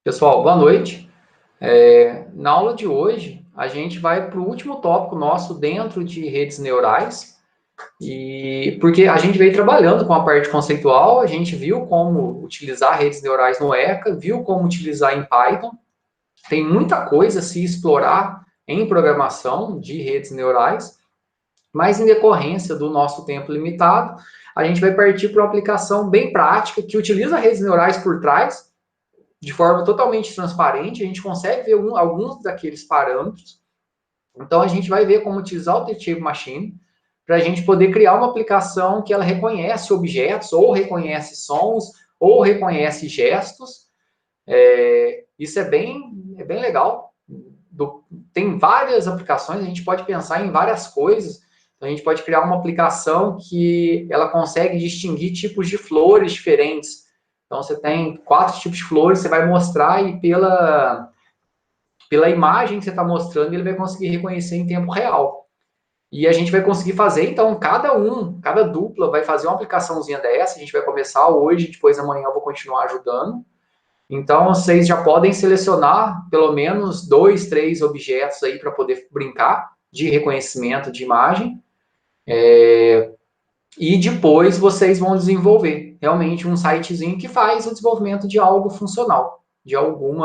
Pessoal, boa noite. Na aula de hoje, a gente vai para o último tópico nosso dentro de redes neurais, e porque a gente veio trabalhando com a parte conceitual, a gente viu como utilizar redes neurais no ECA, viu como utilizar em Python, tem muita coisa a se explorar em programação de redes neurais, mas em decorrência do nosso tempo limitado, a gente vai partir para uma aplicação bem prática que utiliza redes neurais por trás, de forma totalmente transparente, a gente consegue ver alguns daqueles parâmetros. Então, a gente vai ver como utilizar o Teachable Machine para a gente poder criar uma aplicação que ela reconhece objetos, ou reconhece sons, ou reconhece gestos. Isso é bem legal. Tem várias aplicações, a gente pode pensar em várias coisas. Então, a gente pode criar uma aplicação que ela consegue distinguir tipos de flores diferentes. Então, você tem 4 tipos de flores, você vai mostrar e pela imagem que você está mostrando, ele vai conseguir reconhecer em tempo real. E a gente vai conseguir fazer, então, cada dupla vai fazer uma aplicaçãozinha dessa, a gente vai começar hoje, depois amanhã eu vou continuar ajudando. Então, vocês já podem selecionar pelo menos 2, 3 objetos aí para poder brincar de reconhecimento de imagem. E depois vocês vão desenvolver realmente um sitezinho que faz o desenvolvimento de algo funcional, de algum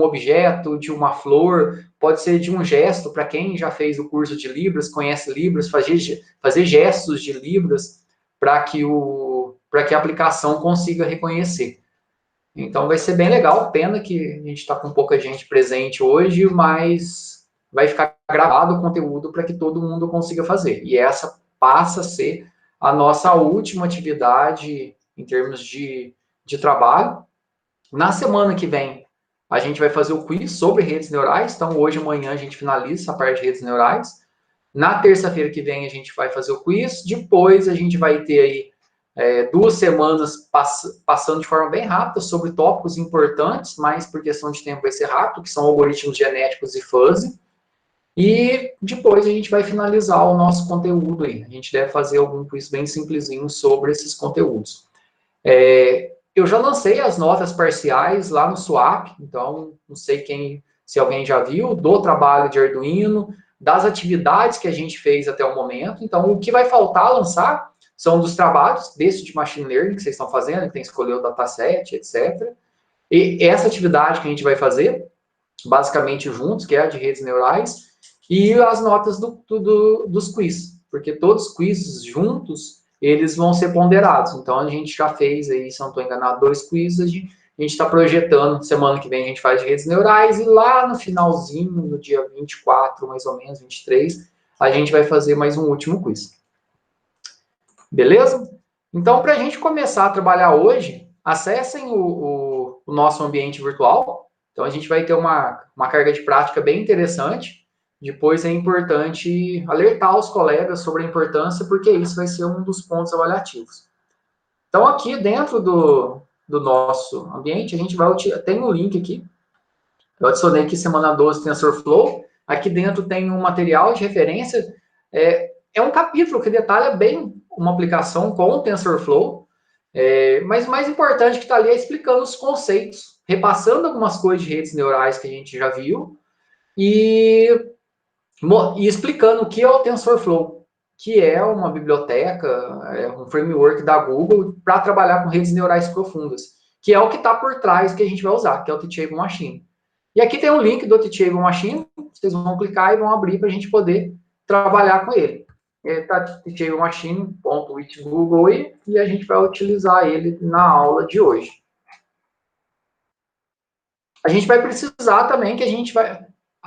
objeto, de uma flor, pode ser de um gesto, para quem já fez o curso de Libras, conhece Libras, fazer gestos de Libras para que a aplicação consiga reconhecer. Então vai ser bem legal, pena que a gente está com pouca gente presente hoje, mas vai ficar gravado o conteúdo para que todo mundo consiga fazer. E essa passa a ser a nossa última atividade em termos de trabalho. Na semana que vem, a gente vai fazer o quiz sobre redes neurais, então hoje e amanhã a gente finaliza essa parte de redes neurais. Na terça-feira que vem a gente vai fazer o quiz, depois a gente vai ter aí 2 semanas passando de forma bem rápida sobre tópicos importantes, mas por questão de tempo vai ser rápido, que são algoritmos genéticos e fuzzy. E depois a gente vai finalizar o nosso conteúdo aí. A gente deve fazer algum quiz bem simplesinho sobre esses conteúdos. Eu já lancei as notas parciais lá no Swap, então não sei se alguém já viu, do trabalho de Arduino, das atividades que a gente fez até o momento. Então, o que vai faltar lançar são dos trabalhos desse de Machine Learning que vocês estão fazendo, que tem que escolher o dataset, etc. E essa atividade que a gente vai fazer, basicamente juntos, que é a de redes neurais, e as notas dos quiz, porque todos os quizzes juntos, eles vão ser ponderados. Então, a gente já fez aí, se não estou enganado, 2 quizzes, a gente está projetando, semana que vem a gente faz de redes neurais, e lá no finalzinho, no dia 24, mais ou menos, 23, a gente vai fazer mais um último quiz. Beleza? Então, para a gente começar a trabalhar hoje, acessem o nosso ambiente virtual. Então, a gente vai ter uma carga de prática bem interessante. Depois é importante alertar os colegas sobre a importância, porque isso vai ser um dos pontos avaliativos. Então, aqui dentro do nosso ambiente, a gente vai tem um link aqui. Eu adicionei aqui semana 12 TensorFlow. Aqui dentro tem um material de referência. É um capítulo que detalha bem uma aplicação com o TensorFlow. Mas o mais importante que está ali é explicando os conceitos, repassando algumas coisas de redes neurais que a gente já viu e explicando o que é o TensorFlow, que é uma biblioteca, um framework da Google para trabalhar com redes neurais profundas, que é o que está por trás que a gente vai usar, que é o Teachable Machine. E aqui tem um link do Teachable Machine, vocês vão clicar e vão abrir para a gente poder trabalhar com ele. Está teachablemachine.with.google e a gente vai utilizar ele na aula de hoje. A gente vai precisar também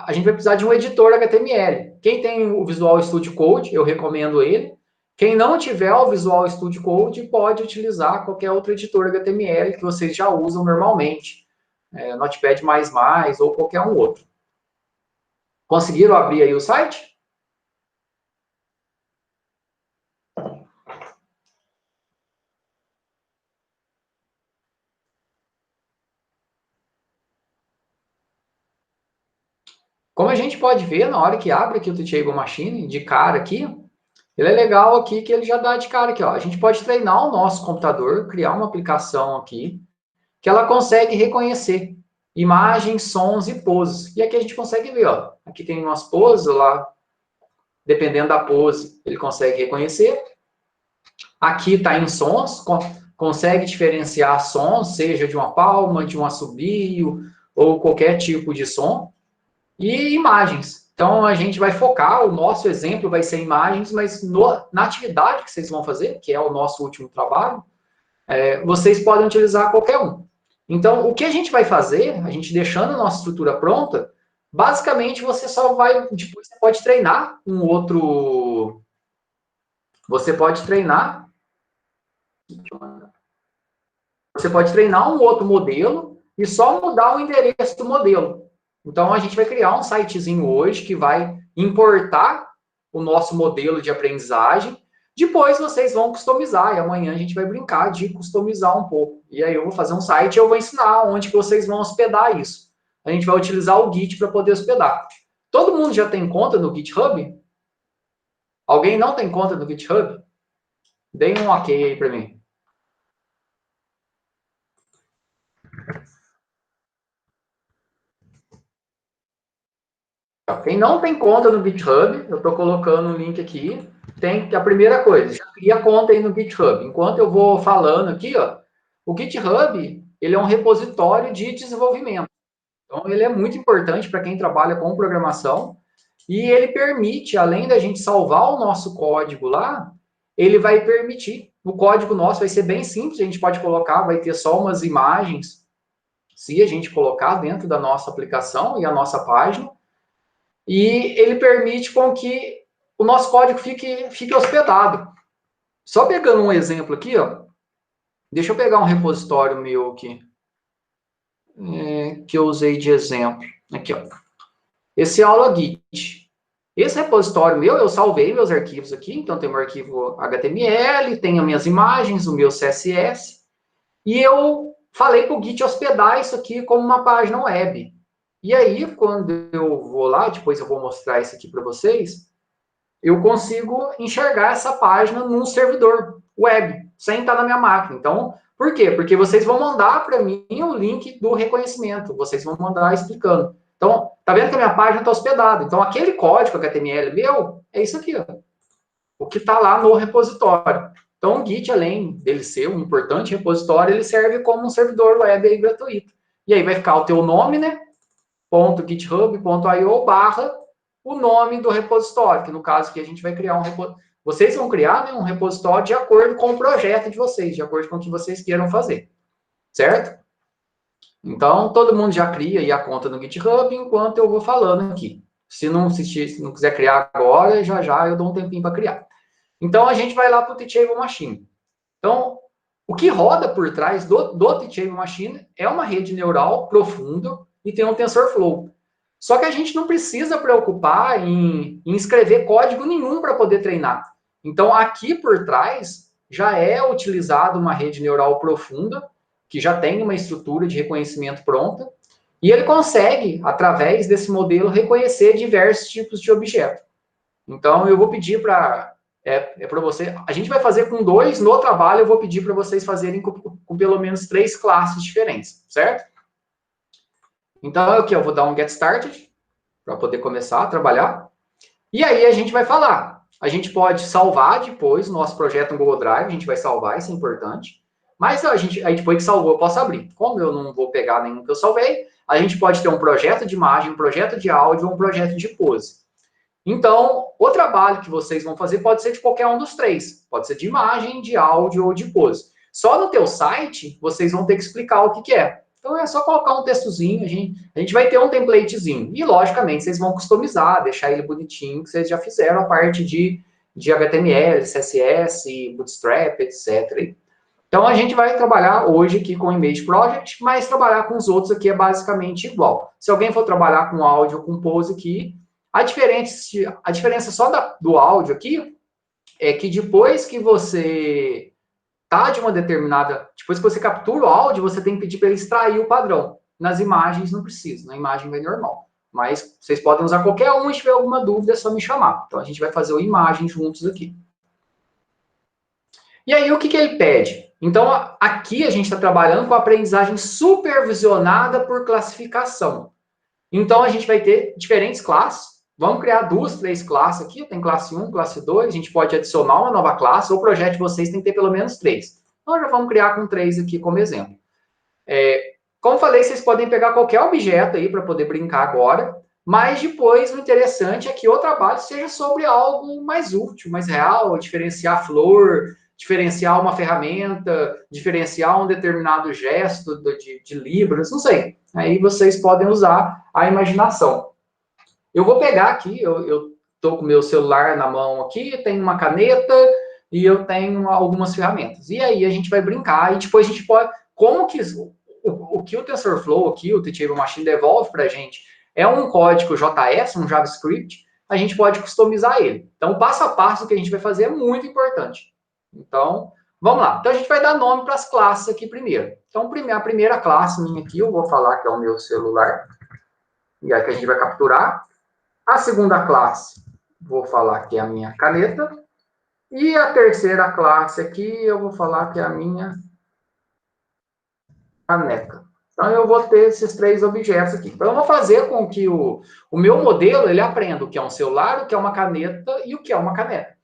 a gente vai precisar de um editor HTML. Quem tem o Visual Studio Code, eu recomendo ele. Quem não tiver o Visual Studio Code, pode utilizar qualquer outro editor HTML que vocês já usam normalmente. Notepad++ ou qualquer um outro. Conseguiram abrir aí o site? Como a gente pode ver, na hora que abre aqui o Teachable Machine, de cara aqui, ele é legal aqui que ele já dá de cara aqui, ó. A gente pode treinar o nosso computador, criar uma aplicação aqui, que ela consegue reconhecer imagens, sons e poses. E aqui a gente consegue ver, ó, aqui tem umas poses lá, dependendo da pose, ele consegue reconhecer. Aqui está em sons, consegue diferenciar sons, seja de uma palma, de um assobio, ou qualquer tipo de som. E imagens. Então, a gente vai focar, o nosso exemplo vai ser imagens, mas na atividade que vocês vão fazer, que é o nosso último trabalho, vocês podem utilizar qualquer um. Então, o que a gente vai fazer, a gente deixando a nossa estrutura pronta, basicamente você só vai, depois você pode treinar um outro, você pode treinar um outro modelo e só mudar o endereço do modelo. Então, a gente vai criar um sitezinho hoje que vai importar o nosso modelo de aprendizagem. Depois vocês vão customizar e amanhã a gente vai brincar de customizar um pouco. E aí eu vou fazer um site e eu vou ensinar onde que vocês vão hospedar isso. A gente vai utilizar o Git para poder hospedar. Todo mundo já tem conta no GitHub? Alguém não tem conta no GitHub? Deem um ok aí para mim. Quem não tem conta no GitHub, eu estou colocando um link aqui, tem a primeira coisa, já cria conta aí no GitHub. Enquanto eu vou falando aqui, ó, o GitHub, ele é um repositório de desenvolvimento. Então, ele é muito importante para quem trabalha com programação e ele permite, além da gente salvar o nosso código lá, ele vai permitir, o código nosso vai ser bem simples, a gente pode colocar, vai ter só umas imagens, se a gente colocar dentro da nossa aplicação e a nossa página, e ele permite com que o nosso código fique hospedado. Só pegando um exemplo aqui, ó, deixa eu pegar um repositório meu aqui, que eu usei de exemplo. Aqui, ó. Esse aula Git. Esse repositório meu, eu salvei meus arquivos aqui, então tem o meu arquivo HTML, tem as minhas imagens, o meu CSS, e eu falei para o Git hospedar isso aqui como uma página web. E aí, quando eu vou lá, depois eu vou mostrar isso aqui para vocês, eu consigo enxergar essa página num servidor web, sem estar na minha máquina. Então, por quê? Porque vocês vão mandar para mim o link do reconhecimento, vocês vão mandar explicando. Então, tá vendo que a minha página está hospedada. Então, aquele código HTML meu, é isso aqui, ó, o que está lá no repositório. Então, o Git, além dele ser um importante repositório, ele serve como um servidor web aí gratuito. E aí vai ficar o teu nome, né? .github.io barra o nome do repositório, que no caso aqui a gente vai criar um repositório. Vocês vão criar, né, um repositório de acordo com o projeto de vocês, de acordo com o que vocês queiram fazer, certo? Então, todo mundo já cria aí a conta no GitHub enquanto eu vou falando aqui. Se não quiser criar agora, já eu dou um tempinho para criar. Então, a gente vai lá para o Teachable Machine. Então, o que roda por trás do Teachable Machine é uma rede neural profunda e tem um TensorFlow. Só que a gente não precisa preocupar em escrever código nenhum para poder treinar. Então, aqui por trás, já é utilizada uma rede neural profunda, que já tem uma estrutura de reconhecimento pronta, e ele consegue, através desse modelo, reconhecer diversos tipos de objeto. Então, eu vou pedir para você. A gente vai fazer com 2 no trabalho, eu vou pedir para vocês fazerem com pelo menos 3 classes diferentes, certo? Então, aqui eu vou dar um Get Started, para poder começar a trabalhar. E aí a gente vai falar. A gente pode salvar depois o nosso projeto no Google Drive, a gente vai salvar, isso é importante. Mas aí depois que salvou, eu posso abrir. Como eu não vou pegar nenhum que eu salvei, a gente pode ter um projeto de imagem, um projeto de áudio ou um projeto de pose. Então, o trabalho que vocês vão fazer pode ser de qualquer um dos 3. Pode ser de imagem, de áudio ou de pose. Só no teu site, vocês vão ter que explicar o que é. Então, é só colocar um textozinho, a gente vai ter um templatezinho. E, logicamente, vocês vão customizar, deixar ele bonitinho, que vocês já fizeram a parte de HTML, CSS, Bootstrap, etc. Então, a gente vai trabalhar hoje aqui com o Image Project, mas trabalhar com os outros aqui é basicamente igual. Se alguém for trabalhar com áudio ou com pose aqui, a diferença só do áudio aqui é que depois que você tá de uma determinada... Depois que você captura o áudio, você tem que pedir para ele extrair o padrão. Nas imagens não precisa, na imagem vai normal. Mas vocês podem usar qualquer um, e se tiver alguma dúvida é só me chamar. Então a gente vai fazer o imagem juntos aqui. E aí, o que ele pede? Então, aqui a gente está trabalhando com a aprendizagem supervisionada por classificação. Então, a gente vai ter diferentes classes. Vamos criar 2, 3 classes aqui. Tem classe 1, classe 2. A gente pode adicionar uma nova classe. O projeto de vocês tem que ter pelo menos 3. Então, já vamos criar com 3 aqui como exemplo. Como falei, vocês podem pegar qualquer objeto aí para poder brincar agora. Mas depois, o interessante é que o trabalho seja sobre algo mais útil, mais real, diferenciar a flor, diferenciar uma ferramenta, diferenciar um determinado gesto de Libras, não sei. Aí vocês podem usar a imaginação. Eu vou pegar aqui, eu estou com o meu celular na mão aqui, tenho uma caneta e eu tenho algumas ferramentas. E aí a gente vai brincar e depois a gente pode... Como que o que o TensorFlow aqui, o Teachable Machine, devolve para a gente é um código JS, um JavaScript, a gente pode customizar ele. Então, o passo a passo que a gente vai fazer é muito importante. Então, vamos lá. Então, a gente vai dar nome para as classes aqui primeiro. Então, a primeira classe minha aqui, eu vou falar que é o meu celular. E aí que a gente vai capturar. A segunda classe, vou falar que é a minha caneta. E a terceira classe aqui, eu vou falar que é a minha caneca. Então, eu vou ter esses 3 objetos aqui. Então, eu vou fazer com que o meu modelo, ele aprenda o que é um celular, o que é uma caneta e o que é uma caneta.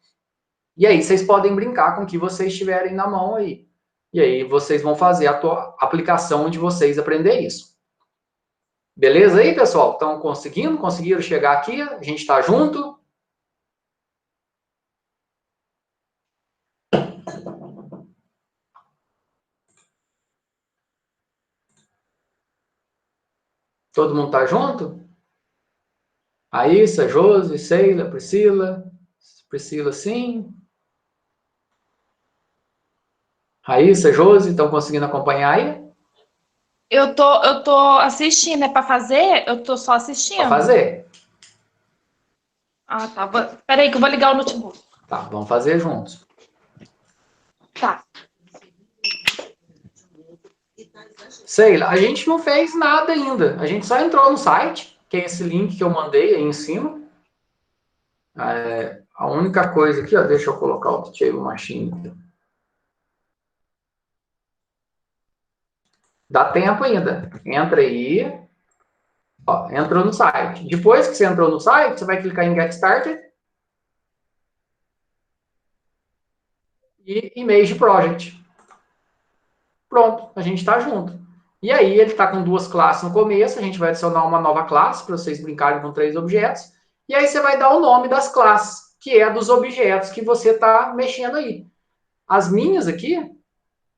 E aí, vocês podem brincar com o que vocês tiverem na mão aí. E aí, vocês vão fazer a aplicação de vocês aprender isso. Beleza aí, pessoal? Estão conseguindo? Conseguiram chegar aqui? A gente está junto? Todo mundo está junto? Raíssa, Josi, Sheila, Priscila. Priscila, sim. Raíssa, Josi, estão conseguindo acompanhar aí? Eu tô assistindo, é pra fazer? Eu tô só Para assistindo. fazer? Ah, tá. Peraí que eu vou ligar o notebook. Tá, vamos fazer juntos. Tá. Sheila, a gente não fez nada ainda. A gente só entrou no site, que é esse link que eu mandei aí em cima. A única coisa aqui, ó, deixa eu colocar o Teachable Machine aqui. Dá tempo ainda. Entra aí. Ó, entrou no site. Depois que você entrou no site, você vai clicar em Get Started e Image Project. Pronto, a gente está junto. E aí ele está com 2 classes no começo, a gente vai adicionar uma nova classe para vocês brincarem com 3 objetos. E aí você vai dar o nome das classes, que é dos objetos que você está mexendo aí. As minhas aqui,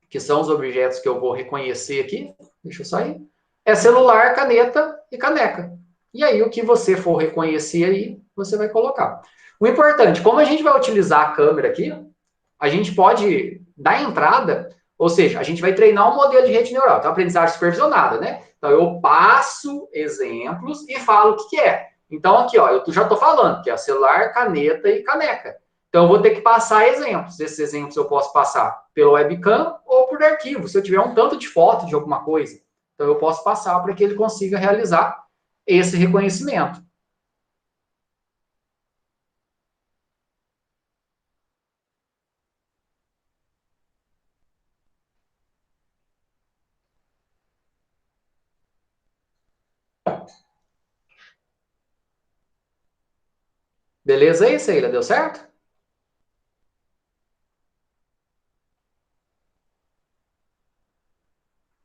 que são os objetos que eu vou reconhecer aqui, deixa eu sair, é celular, caneta e caneca. E aí o que você for reconhecer aí, você vai colocar. O importante, como a gente vai utilizar a câmera aqui, a gente pode dar entrada, ou seja, a gente vai treinar um modelo de rede neural, então aprendizagem supervisionada, né? Então eu passo exemplos e falo o que é. Então aqui, ó, eu já estou falando que é celular, caneta e caneca. Então eu vou ter que passar exemplos. Esses exemplos eu posso passar pelo webcam ou por arquivo, se eu tiver um tanto de foto de alguma coisa. Então eu posso passar para que ele consiga realizar esse reconhecimento. Beleza aí, Sheila? Deu certo?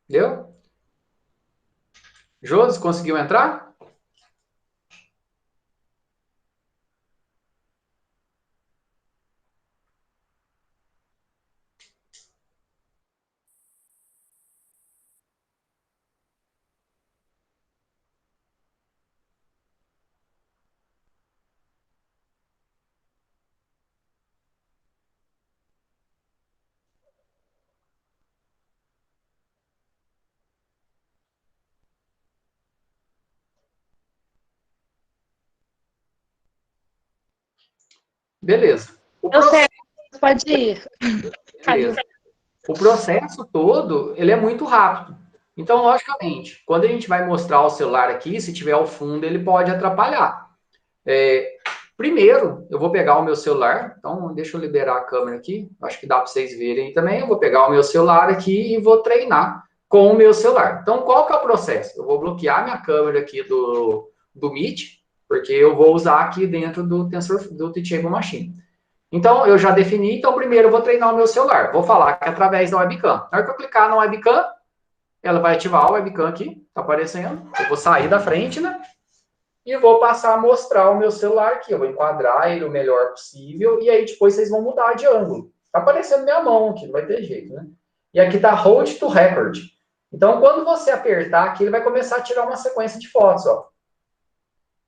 Deu? Josi, conseguiu entrar? Beleza. O Eu sei, processo, pode ir. beleza. O processo todo, ele é muito rápido. Então, logicamente, quando a gente vai mostrar o celular aqui, se tiver ao fundo, ele pode atrapalhar. Primeiro, eu vou pegar o meu celular. Então, deixa eu liberar a câmera aqui. Acho que dá para vocês verem também. Eu vou pegar o meu celular aqui e vou treinar com o meu celular. Então, qual que é o processo? Eu vou bloquear minha câmera aqui do Meet, porque eu vou usar aqui dentro do Teachable Machine. Então, eu já defini. Então, primeiro eu vou treinar o meu celular. Vou falar que é através da webcam. Na hora que eu clicar na webcam, ela vai ativar a webcam aqui. Está aparecendo. Eu vou sair da frente, né? E vou passar a mostrar o meu celular aqui. Eu vou enquadrar ele o melhor possível. E aí, depois, vocês vão mudar de ângulo. Está aparecendo minha mão aqui. Não vai ter jeito, né? E aqui está Hold to Record. Então, quando você apertar aqui, ele vai começar a tirar uma sequência de fotos, ó.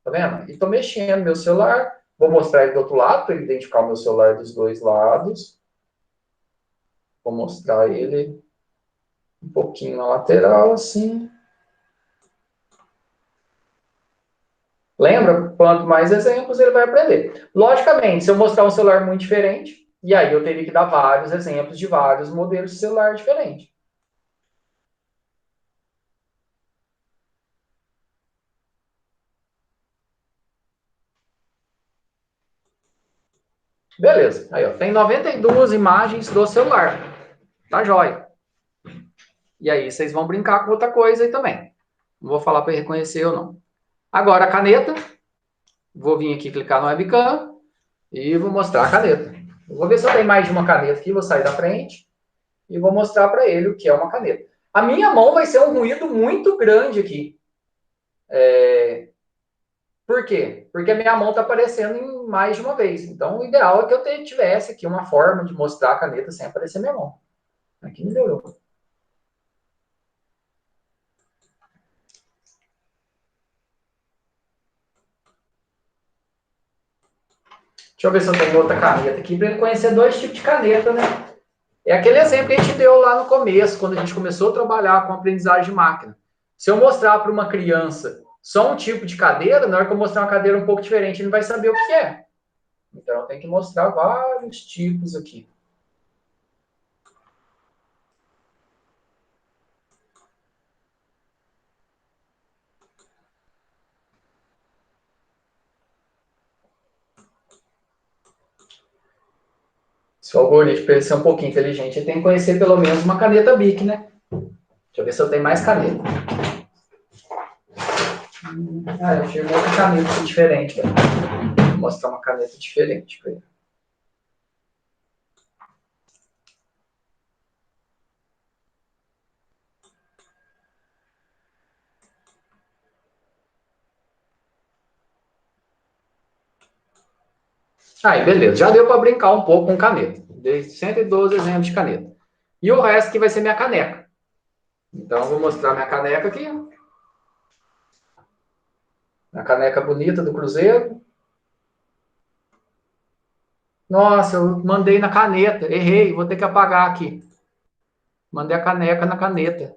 Tá vendo? E tô mexendo no meu celular. Vou mostrar ele do outro lado, para ele identificar o meu celular dos dois lados. Vou mostrar ele um pouquinho na lateral, assim. Lembra? Quanto mais exemplos, ele vai aprender. Logicamente, se eu mostrar um celular muito diferente, e aí eu teria que dar vários exemplos de vários modelos de celular diferentes. Beleza. Aí, ó, tem 92 imagens do celular. Tá jóia. E aí, vocês vão brincar com outra coisa aí também. Não vou falar para reconhecer ou não. Agora, a caneta. Vou vir aqui clicar no webcam e vou mostrar a caneta. Eu vou ver se eu tenho mais de uma caneta aqui. Vou sair da frente e vou mostrar para ele o que é uma caneta. A minha mão vai ser um ruído muito grande aqui. Por quê? Porque a minha mão está aparecendo em mais de uma vez. Então, o ideal é que eu tivesse aqui uma forma de mostrar a caneta sem aparecer minha mão. Aqui melhorou. Deixa eu ver se eu tenho outra caneta aqui para ele conhecer dois tipos de caneta, né? É aquele exemplo que a gente deu lá no começo, quando a gente começou a trabalhar com aprendizagem de máquina. Se eu mostrar para uma criança só um tipo de cadeira, na hora que eu mostrar uma cadeira um pouco diferente, ele não vai saber o que é. Então, eu tenho que mostrar vários tipos aqui. Se o algoritmo para ele ser um pouquinho inteligente, ele tem que conhecer pelo menos uma caneta Bic, né? Deixa eu ver se eu tenho mais caneta. Eu tinha uma outra caneta diferente. Vou mostrar uma caneta diferente para ele. Aí, beleza. Já deu para brincar um pouco com caneta. Dei 112 exemplos de caneta. E o resto que vai ser minha caneca. Então, eu vou mostrar minha caneca aqui. A caneca bonita do Cruzeiro. Nossa, eu mandei na caneta. Errei, vou ter que apagar aqui. Mandei a caneca na caneta.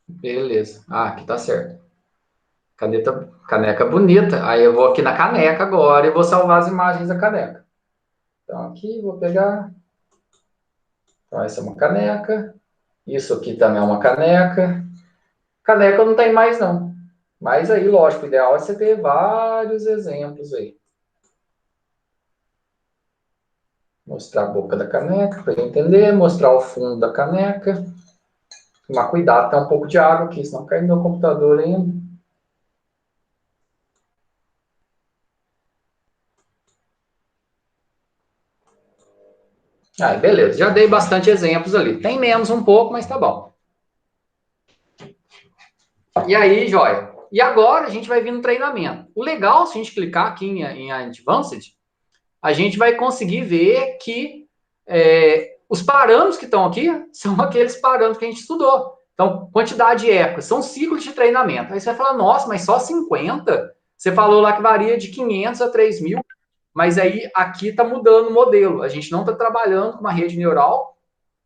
Beleza. Ah, aqui tá certo. Caneca bonita. Aí eu vou aqui na caneca agora e vou salvar as imagens da caneca. Então aqui vou pegar. Então essa é uma caneca. Isso aqui também é uma caneca. Caneca não tem mais não. Mas aí, lógico, o ideal é você ter vários exemplos aí. Mostrar a boca da caneca para ele entender. Mostrar o fundo da caneca. Tomar cuidado, tem um pouco de água aqui, senão cai no meu computador ainda. Aí, beleza. Já dei bastante exemplos ali. Tem menos um pouco, mas tá bom. E aí, joia. E agora a gente vai vir no treinamento. O legal, se a gente clicar aqui em Advanced, a gente vai conseguir ver que os parâmetros que estão aqui são aqueles parâmetros que a gente estudou. Então, quantidade de épocas, são ciclos de treinamento. Aí você vai falar, nossa, mas só 50? Você falou lá que varia de 500 a 3.000, mas aí aqui está mudando o modelo. A gente não está trabalhando com uma rede neural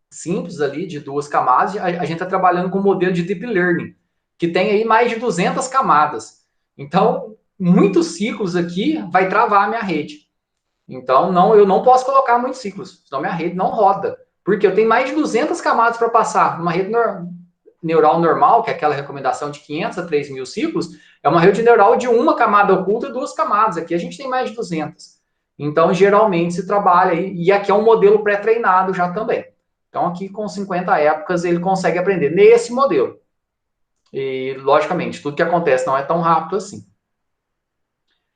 simples ali, de 2 camadas, a gente está trabalhando com um modelo de Deep Learning, que tem aí mais de 200 camadas. Então, muitos ciclos aqui vai travar a minha rede. Então, eu não posso colocar muitos ciclos, senão minha rede não roda. Porque eu tenho mais de 200 camadas para passar numa rede neural normal, que é aquela recomendação de 500 a 3.000 ciclos, é uma rede neural de uma camada oculta e 2 camadas. Aqui a gente tem mais de 200. Então, geralmente se trabalha aí, e aqui é um modelo pré-treinado já também. Então, aqui com 50 épocas ele consegue aprender nesse modelo. E, logicamente, tudo que acontece não é tão rápido assim.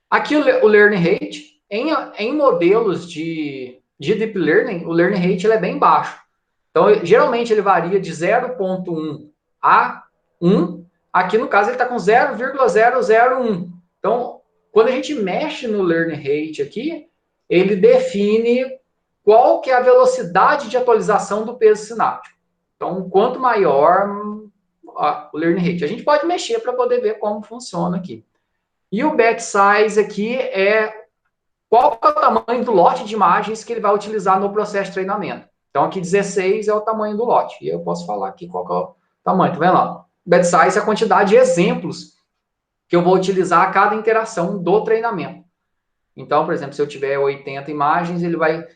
Aqui o learning rate, em modelos de deep learning, o learning rate ele é bem baixo. Então, geralmente ele varia de 0,1 a 1. Aqui, no caso, ele está com 0,001. Então, quando a gente mexe no learning rate aqui, ele define qual que é a velocidade de atualização do peso sináptico. Então, quanto maior o learning rate. A gente pode mexer para poder ver como funciona aqui. E o batch size aqui é qual é o tamanho do lote de imagens que ele vai utilizar no processo de treinamento. Então, aqui 16 é o tamanho do lote. E eu posso falar aqui qual é o tamanho. Tá vendo lá? Batch size é a quantidade de exemplos que eu vou utilizar a cada interação do treinamento. Então, por exemplo, se eu tiver 80 imagens,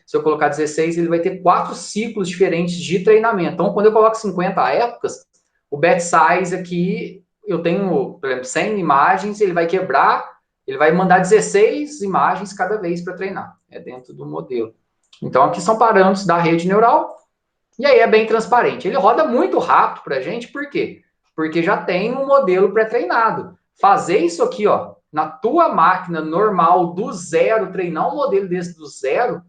se eu colocar 16, ele vai ter 4 ciclos diferentes de treinamento. Então, quando eu coloco 50 épocas, o batch size aqui, eu tenho, por exemplo, 100 imagens, ele vai quebrar, ele vai mandar 16 imagens cada vez para treinar. É dentro do modelo. Então, aqui são parâmetros da rede neural, e aí é bem transparente. Ele roda muito rápido para a gente, por quê? Porque já tem um modelo pré-treinado. Fazer isso aqui, ó, na tua máquina normal, do zero, treinar um modelo desse do zero,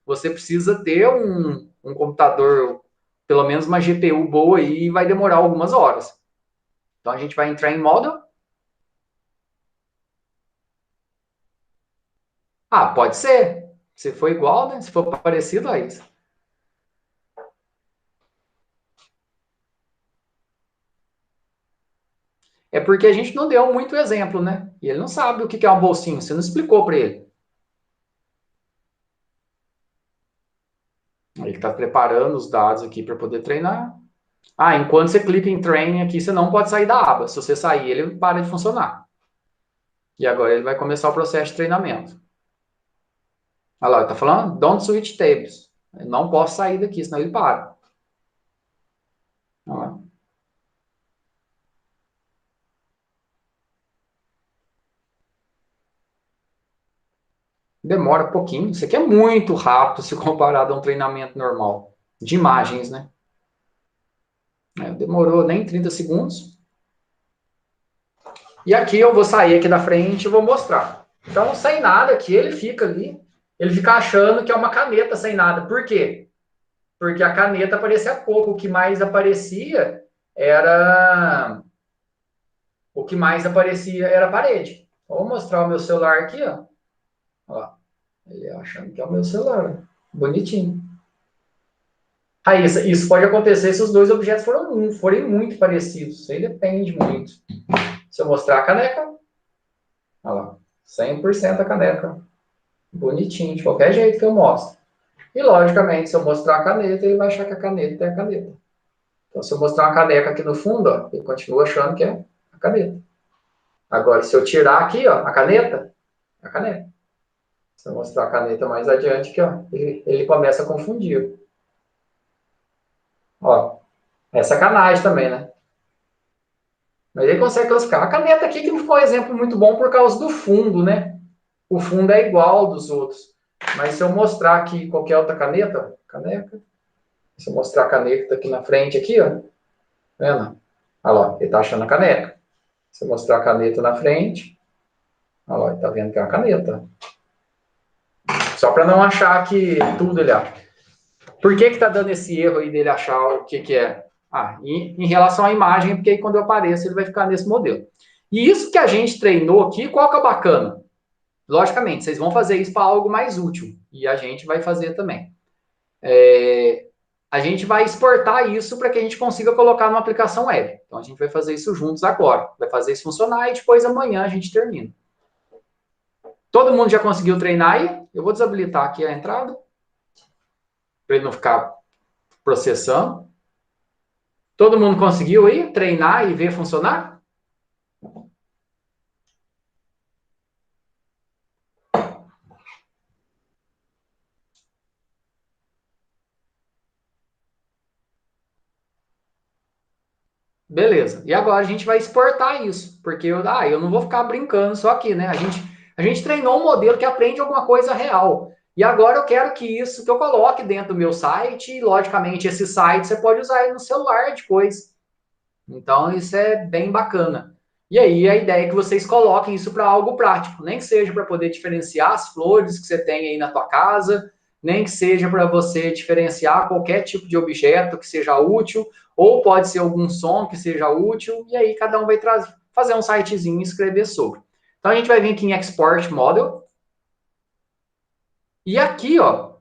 você precisa ter um computador, pelo menos uma GPU boa aí, e vai demorar algumas horas. Então, a gente vai entrar em Model. Ah, pode ser. Se for igual, né? Se for parecido, é isso. É porque a gente não deu muito exemplo, né? E ele não sabe o que é um bolsinho. Você não explicou para ele. Ele está preparando os dados aqui para poder treinar. Ah, enquanto você clica em Training aqui, você não pode sair da aba. Se você sair, ele para de funcionar. E agora ele vai começar o processo de treinamento. Olha lá, está falando Don't switch tables. Eu não posso sair daqui, senão ele para. Olha lá. Demora um pouquinho. Isso aqui é muito rápido se comparado a um treinamento normal. De imagens, né? Demorou nem 30 segundos. E aqui eu vou sair aqui da frente e vou mostrar. Então, sem nada aqui, ele fica ali. Ele fica achando que é uma caneta sem nada. Por quê? Porque a caneta aparecia pouco. O que mais aparecia era... O que mais aparecia era a parede. Vou mostrar o meu celular aqui, ó. Ó, ele achando que é o meu celular. Bonitinho. Aí, isso pode acontecer se os dois objetos forem muito parecidos. Isso aí depende muito. Se eu mostrar a caneca, olha lá, 100% a caneca. Bonitinho, de qualquer jeito que eu mostro. E, logicamente, se eu mostrar a caneta, ele vai achar que a caneta é a caneta. Então, se eu mostrar uma caneca aqui no fundo, ó, ele continua achando que é a caneta. Agora, se eu tirar aqui, ó, a caneta, é a caneta. Se eu mostrar a caneta mais adiante, aqui, ó, ele começa a confundir. Ó, é sacanagem também, né? Mas ele consegue classificar. A caneta aqui que não ficou um exemplo muito bom por causa do fundo, né? O fundo é igual ao dos outros. Mas se eu mostrar aqui qualquer outra caneta, caneca, se eu mostrar a caneta aqui na frente, aqui, ó, vendo? Olha lá, ele tá achando a caneta. Se eu mostrar a caneta na frente, olha lá, ele tá vendo que é uma caneta. Só para não achar que tudo ele acha. Por que tá dando esse erro aí dele achar o que é? Ah, em relação à imagem, porque aí quando eu apareço ele vai ficar nesse modelo. E isso que a gente treinou aqui, qual que é bacana? Logicamente, vocês vão fazer isso para algo mais útil. E a gente vai fazer também. A gente vai exportar isso para que a gente consiga colocar numa aplicação web. Então, a gente vai fazer isso juntos agora. Vai fazer isso funcionar e depois amanhã a gente termina. Todo mundo já conseguiu treinar aí? Eu vou desabilitar aqui a entrada. Para ele não ficar processando. Todo mundo conseguiu aí treinar e ver funcionar? Beleza. E agora a gente vai exportar isso, porque eu não vou ficar brincando só aqui, né? A gente treinou um modelo que aprende alguma coisa real. E agora eu quero que isso que eu coloque dentro do meu site, e logicamente esse site você pode usar aí no celular depois. Então isso é bem bacana. E aí a ideia é que vocês coloquem isso para algo prático, nem que seja para poder diferenciar as flores que você tem aí na tua casa, nem que seja para você diferenciar qualquer tipo de objeto que seja útil, ou pode ser algum som que seja útil, e aí cada um vai fazer um sitezinho e escrever sobre. Então a gente vai vir aqui em Export Model, e aqui, ó,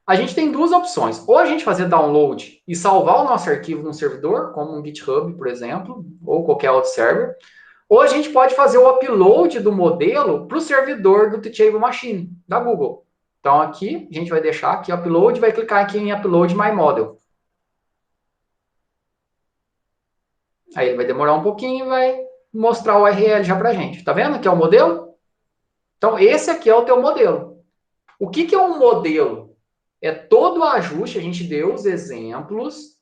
a gente tem duas opções. Ou a gente fazer download e salvar o nosso arquivo num servidor, como um GitHub, por exemplo, ou qualquer outro server. Ou a gente pode fazer o upload do modelo para o servidor do Teachable Machine, da Google. Então aqui, a gente vai deixar aqui upload, vai clicar aqui em Upload My Model. Aí ele vai demorar um pouquinho e vai mostrar o URL já para a gente. Tá vendo que é o modelo? Então esse aqui é o teu modelo. O que é um modelo? É todo o ajuste, a gente deu os exemplos,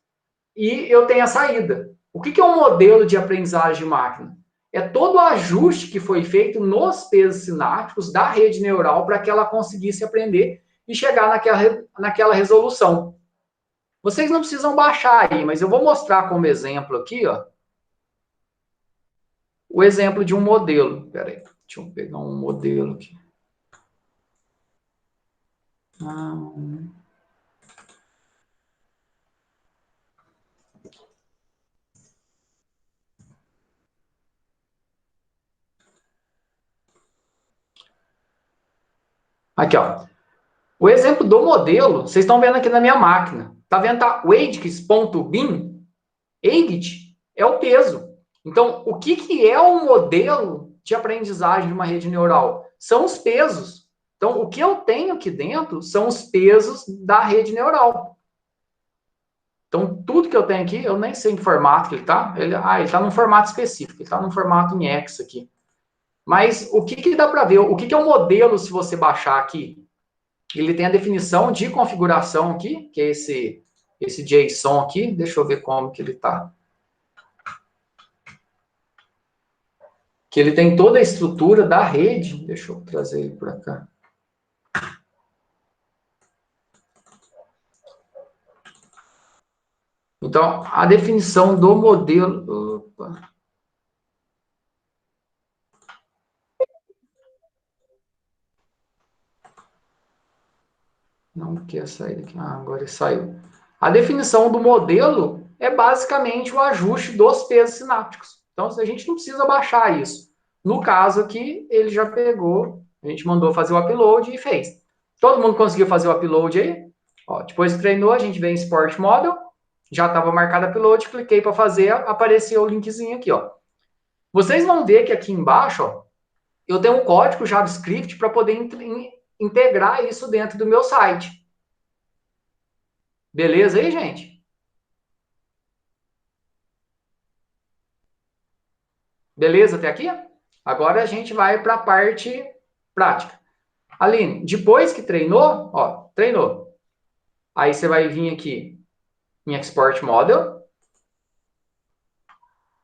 e eu tenho a saída. O que é um modelo de aprendizagem de máquina? É todo o ajuste que foi feito nos pesos sinápticos da rede neural para que ela conseguisse aprender e chegar naquela resolução. Vocês não precisam baixar aí, mas eu vou mostrar como exemplo aqui, ó, o exemplo de um modelo. Espera aí, deixa eu pegar um modelo aqui. Aqui, ó. O exemplo do modelo, vocês estão vendo aqui na minha máquina. Tá vendo? Tá? O agix.bin. Agit é o peso. Então, o que é um modelo de aprendizagem de uma rede neural? São os pesos. Então, o que eu tenho aqui dentro são os pesos da rede neural. Então, tudo que eu tenho aqui, eu nem sei em que formato que ele está. Ele está num formato específico, ele está num formato em X aqui. Mas o que dá para ver? O que é um modelo se você baixar aqui? Ele tem a definição de configuração aqui, que é esse JSON aqui. Deixa eu ver como que ele está. Que ele tem toda a estrutura da rede. Deixa eu trazer ele para cá. Então, a definição do modelo... Opa. Não quer sair daqui. Agora ele saiu. A definição do modelo é basicamente o ajuste dos pesos sinápticos. Então, a gente não precisa baixar isso. No caso aqui, ele já pegou, a gente mandou fazer o upload e fez. Todo mundo conseguiu fazer o upload aí? Ó, depois que treinou, a gente vem em Export Model, já estava marcado upload, cliquei para fazer, apareceu o linkzinho aqui, ó. Vocês vão ver que aqui embaixo, ó, eu tenho um código JavaScript para poder integrar isso dentro do meu site. Beleza aí, gente? Beleza até aqui? Agora a gente vai para a parte prática. Aline, depois que treinou, ó, treinou. Aí você vai vir aqui em Export Model.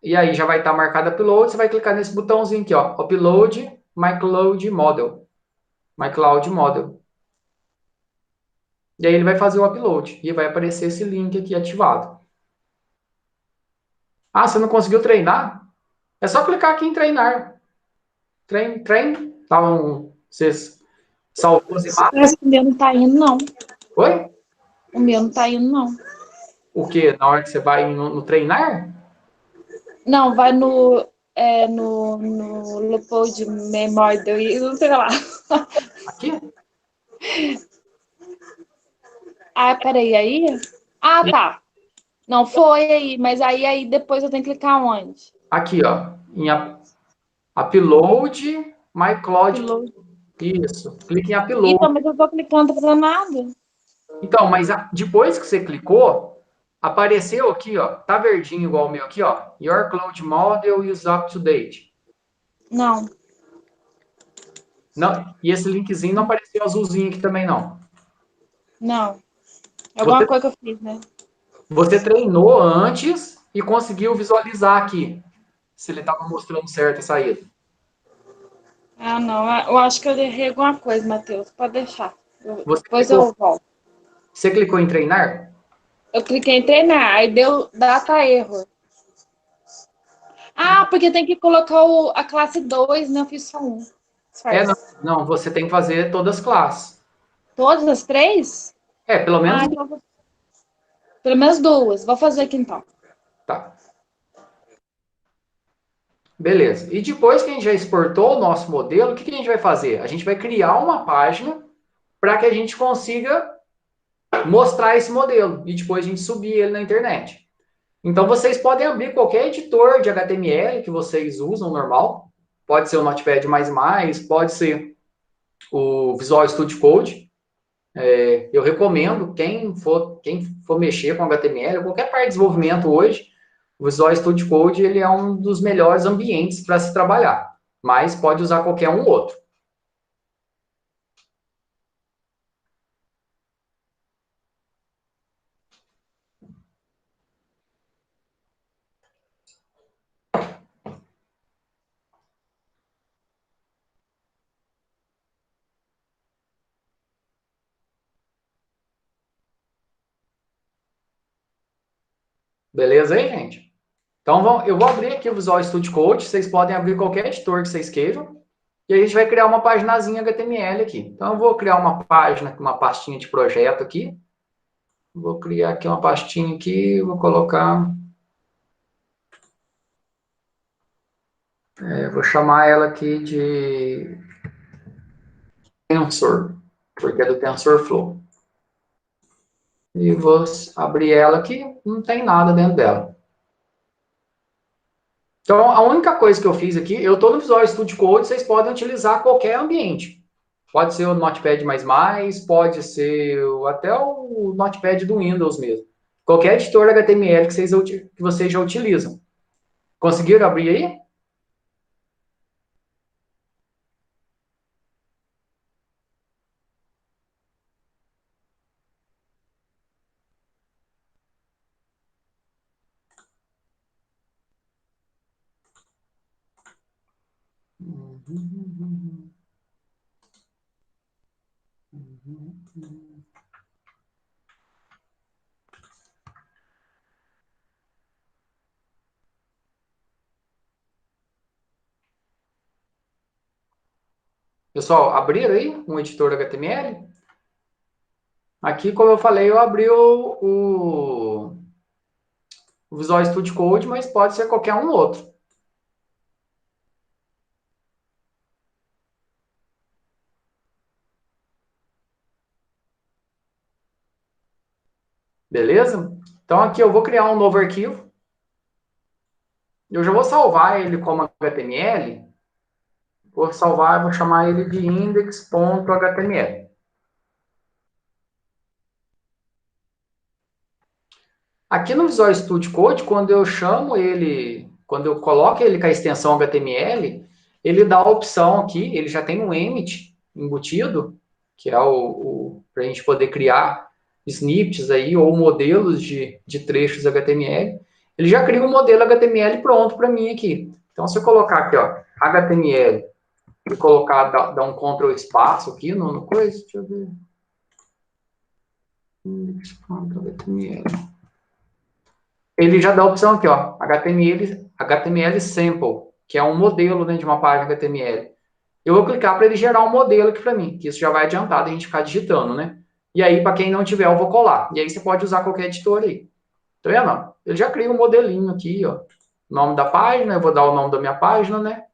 E aí já vai estar marcado Upload. Você vai clicar nesse botãozinho aqui, ó. Upload My Cloud Model. My Cloud Model. E aí ele vai fazer o upload. E vai aparecer esse link aqui ativado. Ah, você não conseguiu treinar? É só clicar aqui em treinar. Treine. Tá vocês salvou as imagens? Parece que o meu não tá indo, não. Oi? O meu não tá indo, não. O quê? Na hora que você vai no treinar? Não, vai no Leopold Memory, não sei lá. Aqui? Ah, peraí, aí? Ah, tá. Não, foi aí, mas aí depois eu tenho que clicar onde? Aqui, ó. Em Upload My Cloud. Upload. Isso. Clique em Upload. Então, mas eu tô clicando, não tá fazendo nada. Então, mas depois que você clicou, apareceu aqui, ó. Tá verdinho igual o meu aqui, ó. Your Cloud Model is up to date. Não. Não, e esse linkzinho não apareceu azulzinho aqui também, não. Não. Alguma Você, coisa que eu fiz, né? Você treinou antes e conseguiu visualizar aqui, se ele estava mostrando certo a saída. Ah, não. Eu acho que eu errei alguma coisa, Matheus. Pode deixar. Você Depois clicou, eu volto. você clicou em treinar? Eu cliquei em treinar, aí deu data erro. Ah, porque tem que colocar a classe 2, né? Eu fiz só um. Não, Disfarce. não, você tem que fazer todas as classes. Todas as três? Pelo menos. Ah, então pelo menos duas. Vou fazer aqui então. Tá. Beleza. E depois que a gente já exportou o nosso modelo, o que a gente vai fazer? A gente vai criar uma página para que a gente consiga mostrar esse modelo e depois a gente subir ele na internet. Então vocês podem abrir qualquer editor de HTML que vocês usam normal. Pode ser o Notepad++, pode ser o Visual Studio Code. Eu recomendo quem for mexer com HTML, qualquer parte de desenvolvimento hoje, o Visual Studio Code ele é um dos melhores ambientes para se trabalhar, mas pode usar qualquer um outro. Beleza aí, gente? Então eu vou abrir aqui o Visual Studio Code, vocês podem abrir qualquer editor que vocês queiram, e a gente vai criar uma paginazinha HTML aqui. Então eu vou criar uma página, uma pastinha de projeto aqui. Vou criar aqui uma pastinha aqui, vou colocar, vou chamar ela aqui de Tensor, porque é do TensorFlow. E vou abrir ela aqui, não tem nada dentro dela. Então, a única coisa que eu fiz aqui, eu estou no Visual Studio Code, vocês podem utilizar qualquer ambiente. Pode ser o Notepad++, pode ser até o Notepad do Windows mesmo. Qualquer editor HTML que vocês já utilizam. Conseguiram abrir aí? Pessoal, abriram aí um editor HTML? Aqui, como eu falei, eu abri o Visual Studio Code, mas pode ser qualquer um outro. Beleza? Então, aqui eu vou criar um novo arquivo. Eu já vou salvar ele como HTML. Vou salvar, vou chamar ele de index.html. Aqui no Visual Studio Code, quando eu chamo ele, quando eu coloco ele com a extensão HTML, ele dá a opção aqui, ele já tem um emit embutido, que é para a gente poder criar snippets aí, ou modelos de trechos HTML. Ele já cria um modelo HTML pronto para mim aqui. Então, se eu colocar aqui, ó, HTML, e colocar, dar um Ctrl espaço aqui no coisa, deixa eu ver. HTML. Ele já dá a opção aqui, ó, HTML sample, que é um modelo dentro de uma página HTML. Eu vou clicar para ele gerar um modelo aqui para mim, que isso já vai adiantar a gente ficar digitando, né? E aí, para quem não tiver, eu vou colar. E aí você pode usar qualquer editor aí. Tá vendo? Ele já cria um modelinho aqui, ó. Nome da página, eu vou dar o nome da minha página, né?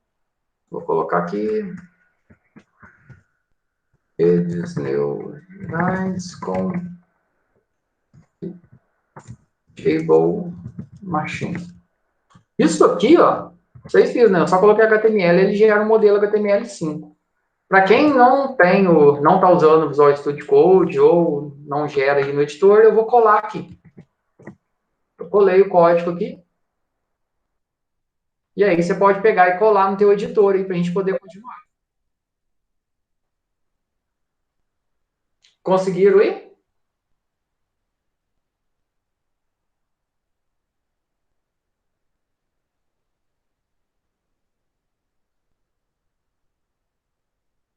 Vou colocar aqui. Redes neurais com Table Machine. Isso aqui, ó, vocês viram, né? Eu só coloquei HTML, ele gera um modelo HTML5. Para quem não está usando o Visual Studio Code ou não gera aí no editor, eu vou colar aqui. Eu colei o código aqui. E aí você pode pegar e colar no teu editor aí para a gente poder continuar. Conseguiram aí?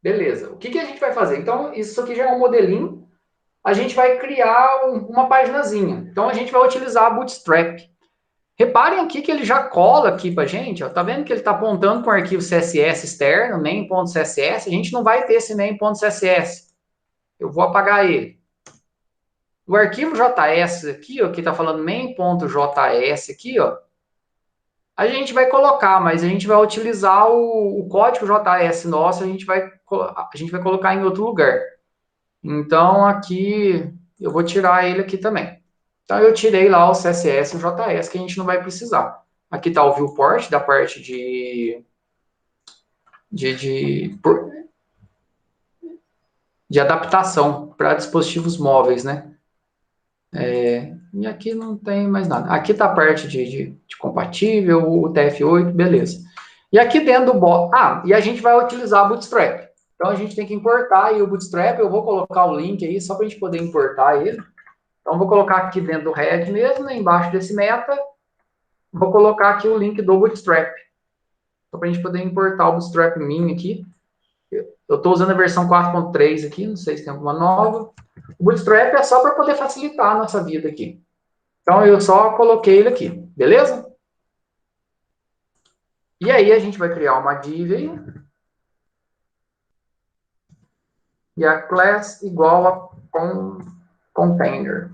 Beleza. O que a gente vai fazer? Então, isso aqui já é um modelinho. A gente vai criar uma paginazinha. Então, a gente vai utilizar a Bootstrap. Reparem aqui que ele já cola aqui para a gente. Ó. Tá vendo que ele está apontando para o arquivo CSS externo, main.css. A gente não vai ter esse main.css. Eu vou apagar ele. O arquivo JS aqui, ó, que está falando main.js aqui, ó, a gente vai colocar, mas a gente vai utilizar o código JS nosso, a gente vai colocar em outro lugar. Então, aqui, eu vou tirar ele aqui também. Então, eu tirei lá o CSS e o JS, que a gente não vai precisar. Aqui está o viewport, da parte de adaptação para dispositivos móveis, né? E aqui não tem mais nada. Aqui está a parte de compatível, o TF8, beleza. E aqui dentro do bot... e a gente vai utilizar Bootstrap. Então, a gente tem que importar aí o Bootstrap. Eu vou colocar o link aí, só para a gente poder importar ele. Então, vou colocar aqui dentro do head mesmo, né, embaixo desse meta. Vou colocar aqui o link do Bootstrap. Só para a gente poder importar o Bootstrap Mini aqui. Eu estou usando a versão 4.3 aqui, não sei se tem alguma nova. O Bootstrap é só para poder facilitar a nossa vida aqui. Então, eu só coloquei ele aqui, beleza? E aí, a gente vai criar uma div aí. E a class igual a container.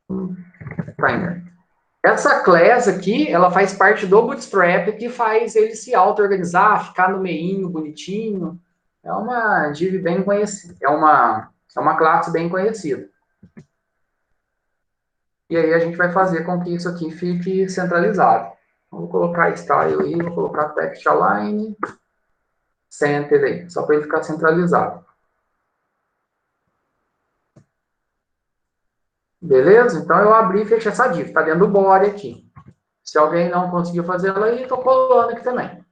Container. Essa class aqui, ela faz parte do Bootstrap, que faz ele se auto-organizar, ficar no meinho, bonitinho. É uma div bem conhecida. É uma classe bem conhecida. E aí a gente vai fazer com que isso aqui fique centralizado. Vou colocar style aí, vou colocar text align, center aí, só para ele ficar centralizado. Beleza? Então eu abri e fechei essa div, está dentro do body aqui. Se alguém não conseguiu fazer ela aí, estou colando aqui também.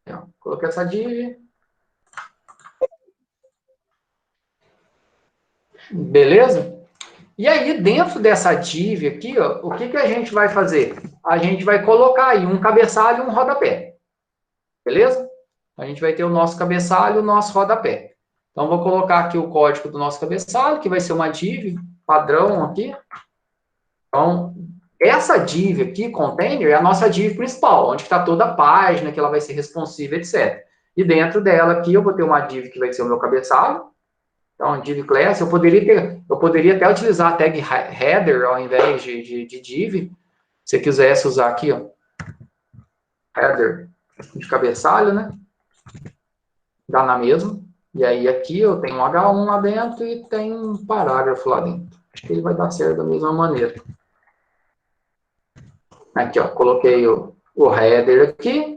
Então, coloquei essa div. Beleza? E aí, dentro dessa div aqui, ó, o que a gente vai fazer? A gente vai colocar aí um cabeçalho e um rodapé. Beleza? A gente vai ter o nosso cabeçalho e o nosso rodapé. Então, vou colocar aqui o código do nosso cabeçalho, que vai ser uma div padrão aqui. Então, essa div aqui, container, é a nossa div principal, onde está toda a página, que ela vai ser responsiva, etc. E dentro dela aqui, eu vou ter uma div que vai ser o meu cabeçalho. Então, div class, eu poderia até utilizar a tag header ao invés de div. Se você quisesse usar aqui, ó, header de cabeçalho, né? Dá na mesma. E aí aqui eu tenho um H1 lá dentro e tem um parágrafo lá dentro. Acho que ele vai dar certo da mesma maneira. Aqui, ó, coloquei o header aqui.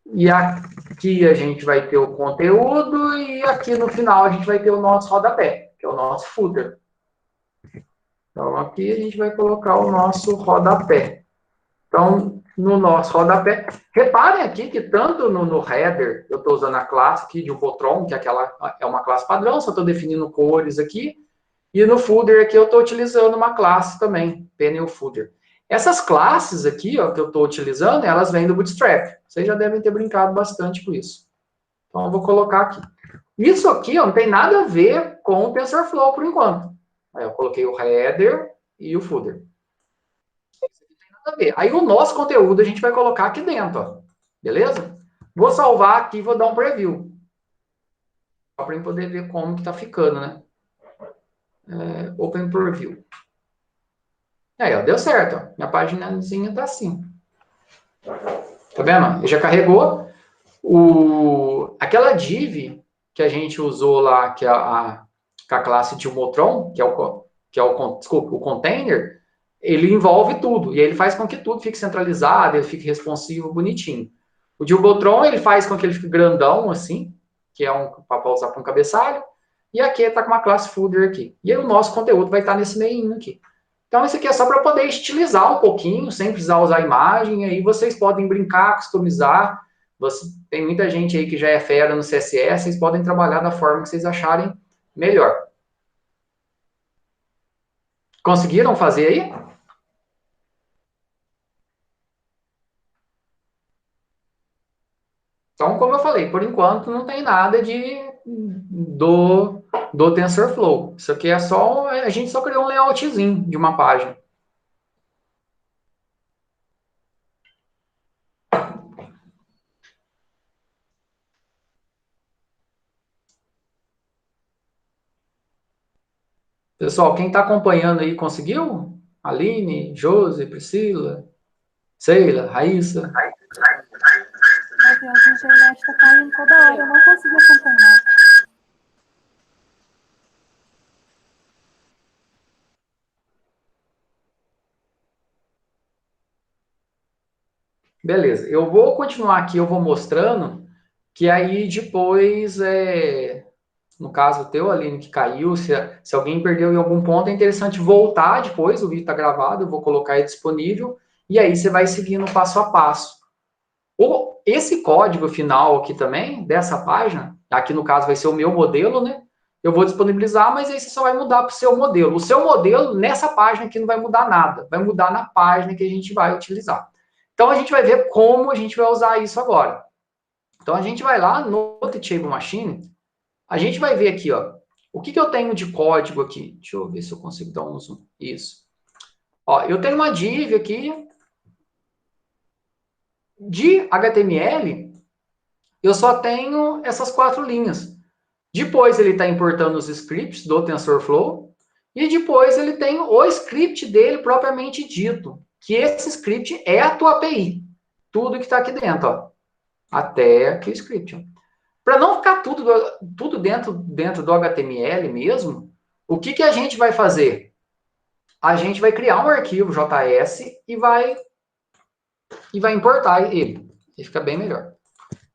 E aqui a gente vai ter o conteúdo e aqui no final a gente vai ter o nosso rodapé, que é o nosso footer. Então, aqui a gente vai colocar o nosso rodapé. Então, no nosso rodapé, reparem aqui que tanto no header, eu estou usando a classe aqui de Jumbotron, que é uma classe padrão, só estou definindo cores aqui, e no footer aqui eu estou utilizando uma classe também, panel footer. Essas classes aqui, ó, que eu estou utilizando, elas vêm do Bootstrap. Vocês já devem ter brincado bastante com isso. Então, eu vou colocar aqui. Isso aqui ó, não tem nada a ver com o TensorFlow por enquanto. Aí eu coloquei o header e o footer. Aí o nosso conteúdo a gente vai colocar aqui dentro, ó. Beleza? Vou salvar aqui e vou dar um preview. Só para poder ver como que tá ficando, né? Open Preview. Aí, ó, deu certo, ó. Minha paginazinha tá assim. Tá vendo? Ele já carregou. Aquela div que a gente usou lá, que é a classe de Umotron, desculpa, o container, ele envolve tudo. E ele faz com que tudo fique centralizado, ele fique responsivo, bonitinho. O Jumbotron, ele faz com que ele fique grandão, assim, que é um para usar para um cabeçalho. E aqui está com uma classe footer aqui. E aí o nosso conteúdo vai estar nesse meio aqui. Então, isso aqui é só para poder estilizar um pouquinho, sem precisar usar imagem. Aí vocês podem brincar, customizar. Tem muita gente aí que já é fera no CSS, vocês podem trabalhar da forma que vocês acharem melhor. Conseguiram fazer aí? Então, como eu falei, por enquanto não tem nada do TensorFlow. Isso aqui é só, a gente só criou um layoutzinho de uma página. Pessoal, quem está acompanhando aí conseguiu? Aline, Josi, Priscila, Sheila, Raíssa. Meu Deus, a internet está caindo toda hora, eu não consigo acompanhar. Beleza, eu vou continuar aqui, eu vou mostrando, que aí depois, no caso teu, Aline, que caiu, se alguém perdeu em algum ponto, é interessante voltar depois, o vídeo está gravado, eu vou colocar ele disponível, e aí você vai seguindo passo a passo. Esse código final aqui também, dessa página, aqui no caso vai ser o meu modelo, né? Eu vou disponibilizar, mas aí você só vai mudar para o seu modelo. O seu modelo, nessa página aqui, não vai mudar nada. Vai mudar na página que a gente vai utilizar. Então, a gente vai ver como a gente vai usar isso agora. Então, a gente vai lá no Teachable Machine, a gente vai ver aqui, ó, o que eu tenho de código aqui. Deixa eu ver se eu consigo dar um zoom. Isso. Ó, eu tenho uma div aqui de HTML, eu só tenho essas 4 linhas. Depois ele está importando os scripts do TensorFlow, e depois ele tem o script dele propriamente dito, que esse script é a tua API. Tudo que está aqui dentro, ó. Até aqui o script. Para não ficar tudo dentro do HTML mesmo, o que a gente vai fazer? A gente vai criar um arquivo JS e vai importar ele. E fica bem melhor.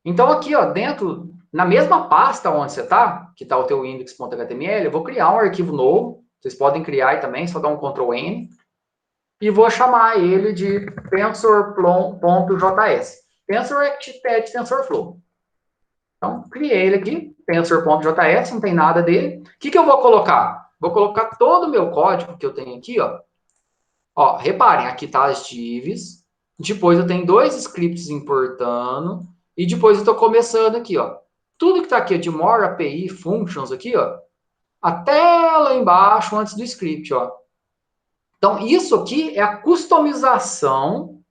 Então, aqui, ó, dentro, na mesma pasta onde você está, que está o teu index.html, eu vou criar um arquivo novo. Vocês podem criar aí também, só dar um Ctrl+N. E vou chamar ele de tensor.js. Tensor é que pede TensorFlow. Então, criei ele aqui, tensor.js, não tem nada dele. O que eu vou colocar? Vou colocar todo o meu código que eu tenho aqui, ó. Ó, reparem, aqui tá as divs. Depois eu tenho 2 scripts importando. E depois eu estou começando aqui, ó. Tudo que está aqui de more API functions aqui, ó. Até lá embaixo, antes do script, ó. Então, isso aqui é a customização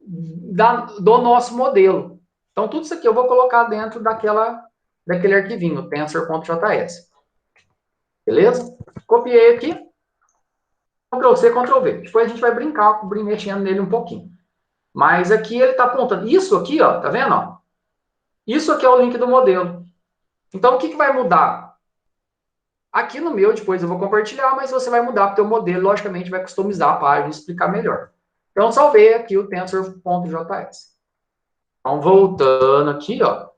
do nosso modelo. Então, tudo isso aqui eu vou colocar dentro daquele arquivinho, tensor.js. Beleza? Copiei aqui. Ctrl+C, Ctrl+V. Depois a gente vai brincar, mexendo nele um pouquinho. Mas aqui ele está apontando. Isso aqui, ó, tá vendo? Ó? Isso aqui é o link do modelo. Então, o que vai mudar? Aqui no meu, depois eu vou compartilhar, mas você vai mudar para o teu modelo, logicamente vai customizar a página e explicar melhor. Então, salvei aqui o tensor.js. Então, voltando aqui, ó.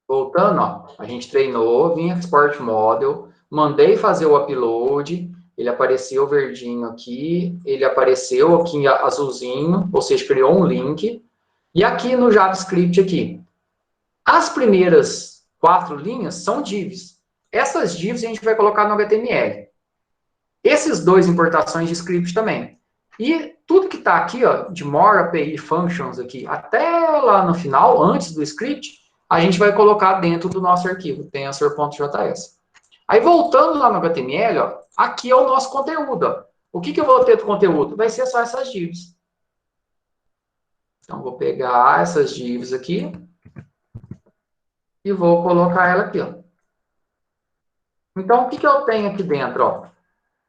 Voltando, ó. A gente treinou, vim Export Model, mandei fazer o upload, ele apareceu verdinho aqui, ele apareceu aqui azulzinho, ou seja, criou um link. E aqui no JavaScript aqui, as primeiras 4 linhas são divs. Essas divs a gente vai colocar no HTML. Esses 2 importações de script também. E tudo que está aqui, ó, de more API functions aqui, até lá no final, antes do script, a gente vai colocar dentro do nosso arquivo, tensor.js. Aí, voltando lá no HTML, ó, aqui é o nosso conteúdo. Ó. O que eu vou ter do conteúdo? Vai ser só essas divs. Então, vou pegar essas divs aqui e vou colocar ela aqui, ó. Então, o que eu tenho aqui dentro, ó?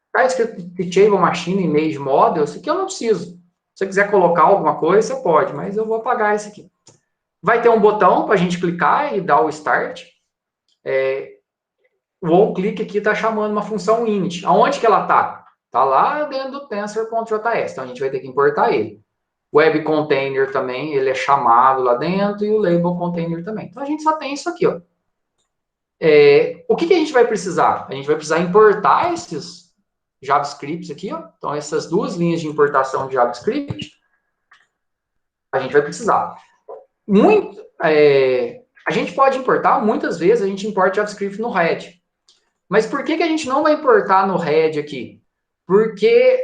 Está escrito Teachable Machine Image Model, isso aqui eu não preciso. Se você quiser colocar alguma coisa, você pode, mas eu vou apagar esse aqui. Vai ter um botão para a gente clicar e dar o Start. O OnClick aqui está chamando uma função init. Aonde que ela está? Está lá dentro do tensor.js, então a gente vai ter que importar ele. O Web Container também, ele é chamado lá dentro, e o Label Container também. Então a gente só tem isso aqui, ó. O que a gente vai precisar? A gente vai precisar importar esses JavaScripts aqui, ó. Então, essas 2 linhas de importação de JavaScript, a gente vai precisar. A gente pode importar, muitas vezes a gente importa JavaScript no head. Mas por que a gente não vai importar no head aqui? Porque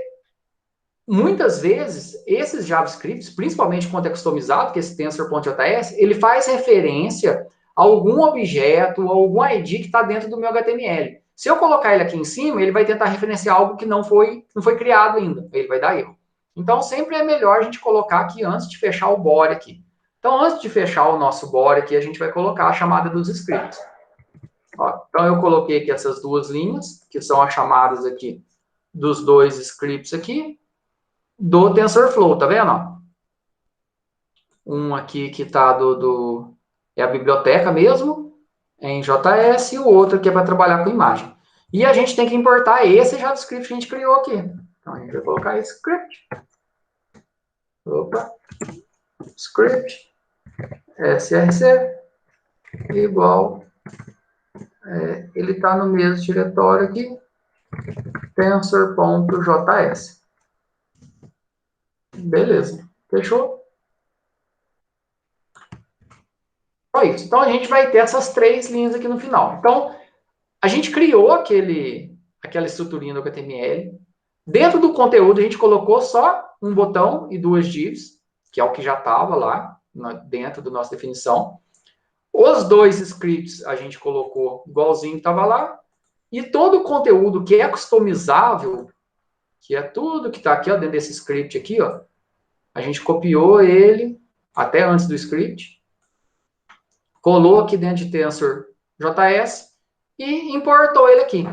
muitas vezes, esses JavaScripts, principalmente quando é customizado, que é esse tensor.js, ele faz referência a algum objeto, algum ID que está dentro do meu HTML. Se eu colocar ele aqui em cima, ele vai tentar referenciar algo que não foi criado ainda. Ele vai dar erro. Então, sempre é melhor a gente colocar aqui antes de fechar o body aqui. Então, antes de fechar o nosso body aqui, a gente vai colocar a chamada dos scripts. Ó, então, eu coloquei aqui essas duas linhas, que são as chamadas aqui dos dois scripts aqui, do TensorFlow, tá vendo? Um aqui que tá é a biblioteca mesmo, em JS, e o outro aqui é para trabalhar com imagem. E a gente tem que importar esse JavaScript que a gente criou aqui. Então, a gente vai colocar esse script. Opa. Script. src igual. Ele está no mesmo diretório aqui. Tensor.js. Beleza. Fechou? Só isso. Então, a gente vai ter essas três linhas aqui no final. Então, a gente criou aquela estruturinha do HTML. Dentro do conteúdo, a gente colocou só um botão e duas divs, que é o que já estava lá dentro da nossa definição. Os dois scripts a gente colocou igualzinho que estava lá. E todo o conteúdo que é customizável, que é tudo que está aqui, ó, dentro desse script aqui, ó, a gente copiou ele até antes do script, colou aqui dentro de TensorJS e importou ele aqui.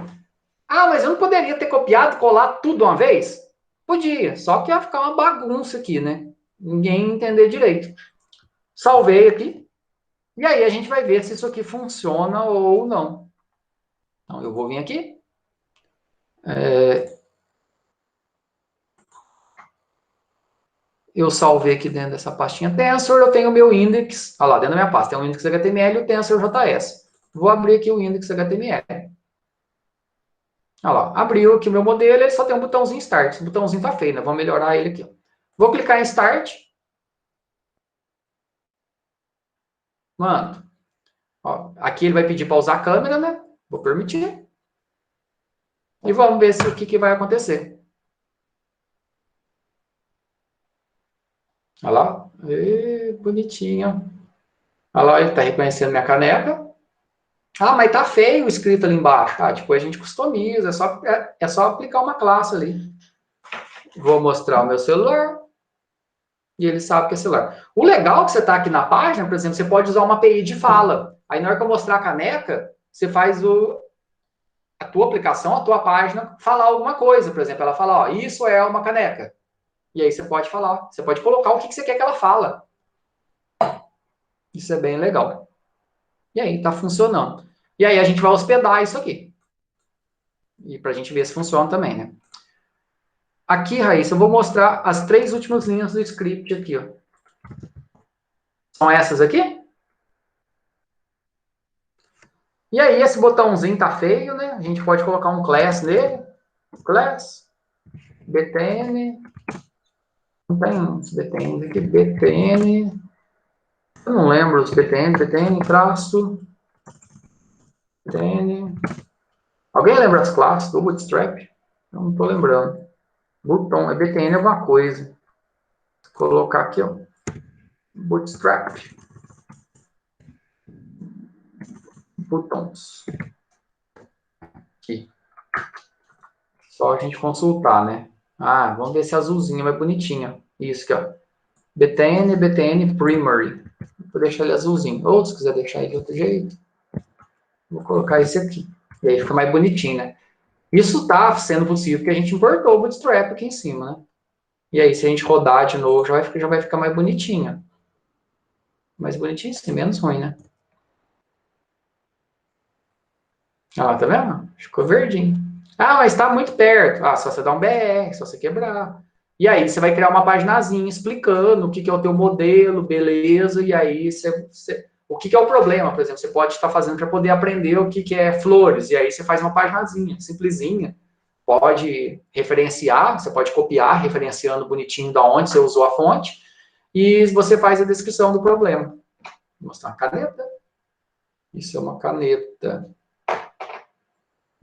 Ah, mas eu não poderia ter copiado e colado tudo de uma vez? Podia, só que ia ficar uma bagunça aqui, né? Ninguém ia entender direito. Salvei aqui. E aí a gente vai ver se isso aqui funciona ou não. Então, eu vou vir aqui. Eu salvei aqui dentro dessa pastinha Tensor. Eu tenho o meu index. Olha lá, dentro da minha pasta tem um index HTML e o TensorJS. Vou abrir aqui o index HTML. Olha lá, abriu aqui o meu modelo. Ele só tem um botãozinho Start. O botãozinho tá feio, né? Vamos melhorar ele aqui. Vou clicar em Start. Mano, ó, aqui ele vai pedir para usar a câmera, né? Vou permitir. E vamos ver se o que vai acontecer. Olha lá. Bonitinho. Olha lá, ele está reconhecendo minha caneca. Ah, mas tá feio o escrito ali embaixo. Ah, depois a gente customiza. É só aplicar uma classe ali. Vou mostrar o meu celular. E ele sabe que é celular. O legal é que você está aqui na página, por exemplo, você pode usar uma API de fala. Aí na hora que eu mostrar a caneca, você faz a tua aplicação, a tua página, falar alguma coisa. Por exemplo, ela fala, ó, isso é uma caneca. E aí você pode falar. Você pode colocar o que você quer que ela fala. Isso é bem legal. E aí, tá funcionando. E aí a gente vai hospedar isso aqui. E pra gente ver se funciona também, né? Aqui, Raíssa, eu vou mostrar as três últimas linhas do script aqui, ó. São essas aqui. E aí, esse botãozinho tá feio, né? A gente pode colocar um class nele. Class. btn. Não tem uns btn aqui. btn. Eu não lembro os btn. btn, traço. btn. Alguém lembra as classes do Bootstrap? Eu não tô lembrando. Botão, é btn alguma coisa. Vou colocar aqui, ó. Bootstrap. Botões. Aqui. Só a gente consultar, né? Ah, vamos ver se a azulzinha é mais bonitinha. Isso aqui, ó. btn primary. Vou deixar ele azulzinho. Ou se quiser deixar ele de outro jeito, vou colocar esse aqui. E aí fica mais bonitinho, né? Isso tá sendo possível porque a gente importou o Bootstrap aqui em cima, né? E aí, se a gente rodar de novo, já vai ficar mais bonitinho. Mais bonitinho sim, menos ruim, né? Ah, tá vendo? Ficou verdinho. Ah, mas tá muito perto. Ah, só você dar um BR, só você quebrar. E aí, você vai criar uma paginazinha explicando o que é o teu modelo, beleza, e aí o que é o problema, por exemplo, você pode estar fazendo para poder aprender o que é flores, e aí você faz uma paginazinha, simplesinha. Pode referenciar, você pode copiar, referenciando bonitinho da onde você usou a fonte, e você faz a descrição do problema. Vou mostrar uma caneta. Isso é uma caneta.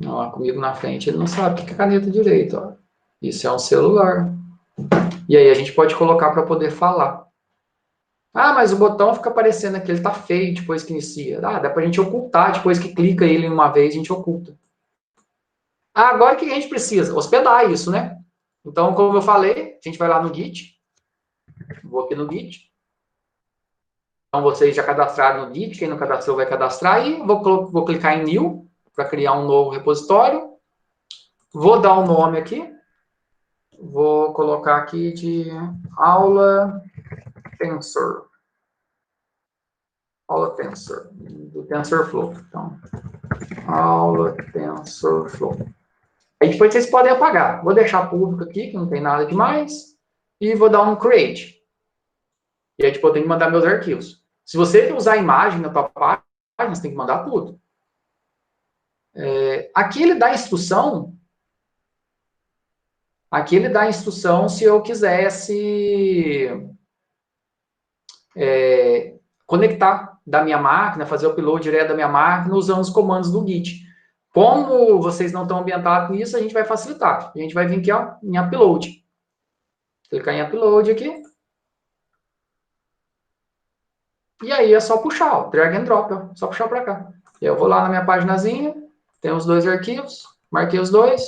Ó, comigo na frente, ele não sabe o que é caneta direito. Ó. Isso é um celular. E aí a gente pode colocar para poder falar. Ah, mas o botão fica aparecendo aqui, ele tá feio depois que inicia. Ah, dá pra gente ocultar, depois que clica ele uma vez, a gente oculta. Ah, agora o que a gente precisa? Hospedar isso, né? Então, como eu falei, a gente vai lá no Git. Vou aqui no Git. Então, vocês já cadastraram no Git, quem não cadastrou vai cadastrar aí. Vou clicar em New, para criar um novo repositório. Vou dar um nome aqui. Vou colocar aqui de aula Tensor. Aula Tensor, do TensorFlow. Então, aula TensorFlow. Aí depois vocês podem apagar. Vou deixar público aqui, que não tem nada demais. E vou dar um Create. E aí depois eu tenho que mandar meus arquivos. Se você usar a imagem na tua página, você tem que mandar tudo. Aqui ele dá a instrução. Aqui ele dá a instrução se eu quisesse conectar da minha máquina, fazer o upload direto da minha máquina, usando os comandos do Git. Como vocês não estão ambientados nisso, a gente vai facilitar. A gente vai vir aqui ó, em Upload. Clicar em Upload aqui. E aí é só puxar, ó, drag and drop, ó, só puxar para cá. E eu vou lá na minha paginazinha, tem os dois arquivos, marquei os dois,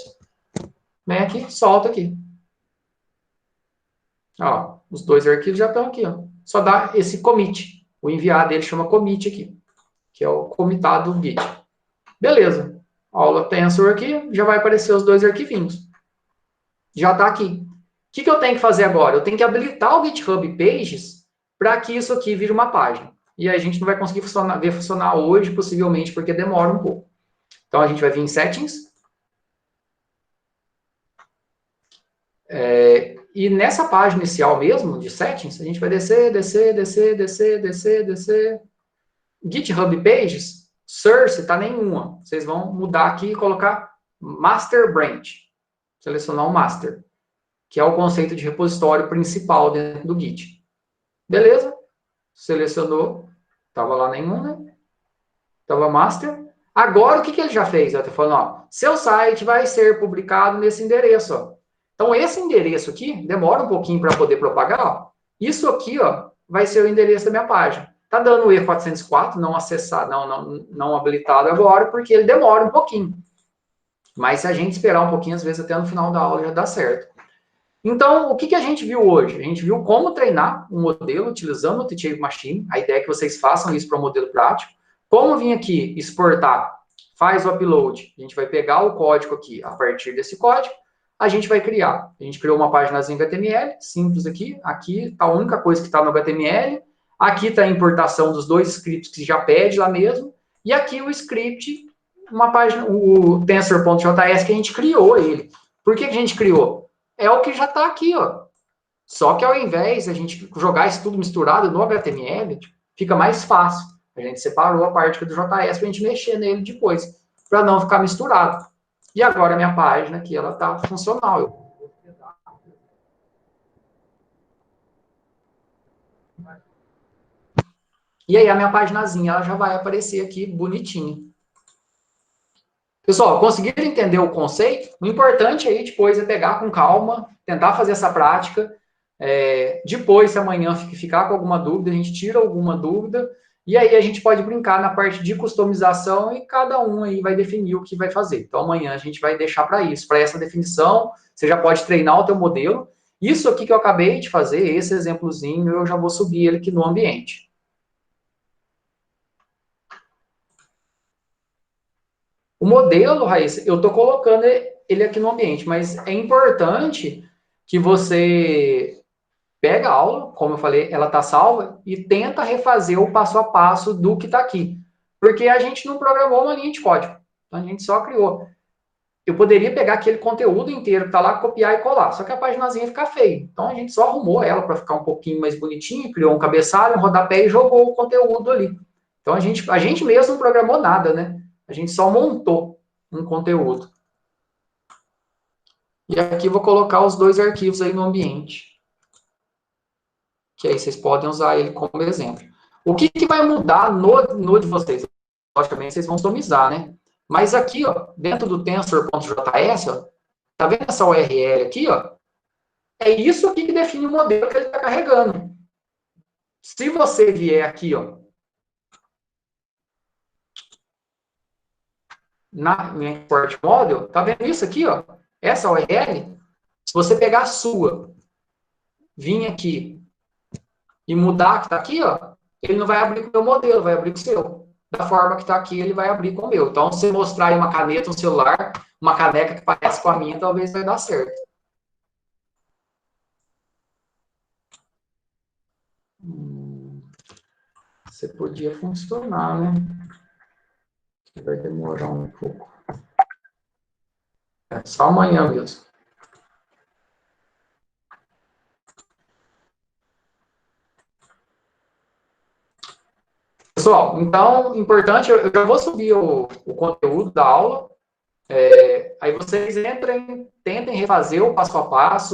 vem aqui, solta aqui. Ó, os dois arquivos já estão aqui, ó. Só dá esse commit. O enviar dele chama commit aqui, que é o comitado do Git. Beleza. Aula Tensor aqui, já vai aparecer os dois arquivinhos. Já está aqui. O que eu tenho que fazer agora? Eu tenho que habilitar o GitHub Pages para que isso aqui vire uma página. E a gente não vai conseguir ver funcionar hoje, possivelmente, porque demora um pouco. Então, a gente vai vir em Settings. E nessa página inicial mesmo, de Settings, a gente vai descer. GitHub Pages, Source, está nenhuma. Vocês vão mudar aqui e colocar Master Branch. Selecionar o Master, que é o conceito de repositório principal dentro do Git. Beleza? Selecionou. Estava lá nenhum, né? Estava Master. Agora, o que ele já fez? Ele está falando, ó, seu site vai ser publicado nesse endereço, ó. Então, esse endereço aqui, demora um pouquinho para poder propagar, ó. Isso aqui, ó, vai ser o endereço da minha página. Tá dando o E404, não acessar, não habilitado agora, porque ele demora um pouquinho. Mas se a gente esperar um pouquinho, às vezes até no final da aula já dá certo. Então, o que a gente viu hoje? A gente viu como treinar um modelo utilizando o Teachable Machine. A ideia é que vocês façam isso para um modelo prático. Como vir aqui, exportar, faz o upload. A gente vai pegar o código aqui. A partir desse código, a gente vai criar. A gente criou uma páginazinha HTML, simples aqui. Aqui está a única coisa que está no HTML. Aqui está a importação dos dois scripts que já pede lá mesmo. E aqui o script, uma página, o tensor.js que a gente criou ele. Por que a gente criou? É o que já está aqui, ó. Só que ao invés de a gente jogar isso tudo misturado no HTML, fica mais fácil. A gente separou a parte do JS para a gente mexer nele depois, para não ficar misturado. E agora a minha página aqui, ela está funcional. E aí a minha paginazinha, ela já vai aparecer aqui bonitinha. Pessoal, conseguiram entender o conceito? O importante aí depois é pegar com calma, tentar fazer essa prática. Depois, se amanhã ficar com alguma dúvida, a gente tira alguma dúvida. E aí a gente pode brincar na parte de customização e cada um aí vai definir o que vai fazer. Então, amanhã a gente vai deixar para isso, para essa definição. Você já pode treinar o teu modelo. Isso aqui que eu acabei de fazer, esse exemplozinho, eu já vou subir ele aqui no ambiente. O modelo, Raíssa, eu estou colocando ele aqui no ambiente, mas é importante que você pega a aula, como eu falei, ela está salva, e tenta refazer o passo a passo do que está aqui. Porque a gente não programou uma linha de código, então a gente só criou. Eu poderia pegar aquele conteúdo inteiro que está lá, copiar e colar, só que a paginazinha fica feia. Então a gente só arrumou ela para ficar um pouquinho mais bonitinha, criou um cabeçalho, um rodapé e jogou o conteúdo ali. Então a gente mesmo não programou nada, né? A gente só montou um conteúdo. E aqui eu vou colocar os dois arquivos aí no ambiente. Que aí vocês podem usar ele como exemplo. O que vai mudar no de vocês? Logicamente, vocês vão customizar, né? Mas aqui, ó, dentro do tensor.js, ó, tá vendo essa URL aqui, ó? é isso aqui que define o modelo que ele está carregando. Se você vier aqui, ó, na Export Model, tá vendo isso aqui, ó? Essa URL, se você pegar a sua, vir aqui e mudar que está aqui, ó, ele não vai abrir com o meu modelo, vai abrir com o seu. Da forma que está aqui, ele vai abrir com o meu. Então, se você mostrar aí uma caneta, um celular, uma caneca que parece com a minha, talvez vai dar certo. Você podia funcionar, né? Vai demorar um pouco. É só amanhã mesmo. Pessoal, então, importante, eu já vou subir o conteúdo da aula. Aí vocês entrem, tentem refazer o passo a passo.